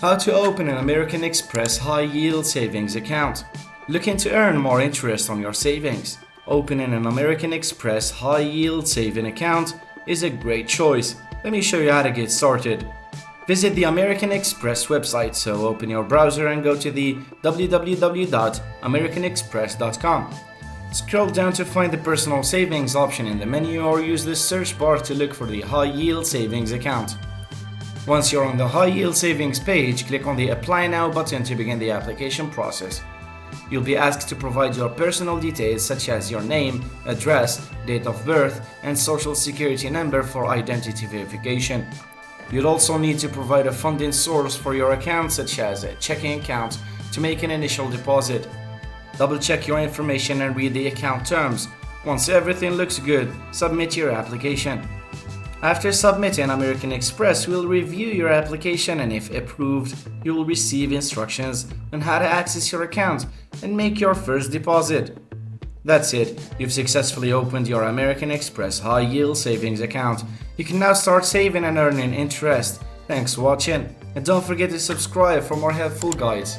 How to open an American Express high-yield savings account. Looking to earn more interest on your savings? Opening an American Express high-yield saving account is a great choice. Let me show you how to get started. Visit the American Express website, so open your browser and go to the www.americanexpress.com. Scroll down to find the personal savings option in the menu, or use the search bar to look for the high-yield savings account. Once you're on the High Yield Savings page, click on the Apply Now button to begin the application process. You'll be asked to provide your personal details such as your name, address, date of birth, and social security number for identity verification. You'll also need to provide a funding source for your account, such as a checking account, to make an initial deposit. Double-check your information and read the account terms. Once everything looks good, submit your application. After submitting, American Express will review your application, and if approved, you will receive instructions on how to access your account and make your first deposit. That's it, you've successfully opened your American Express High Yield Savings account. You can now start saving and earning interest. Thanks for watching, and don't forget to subscribe for more helpful guides.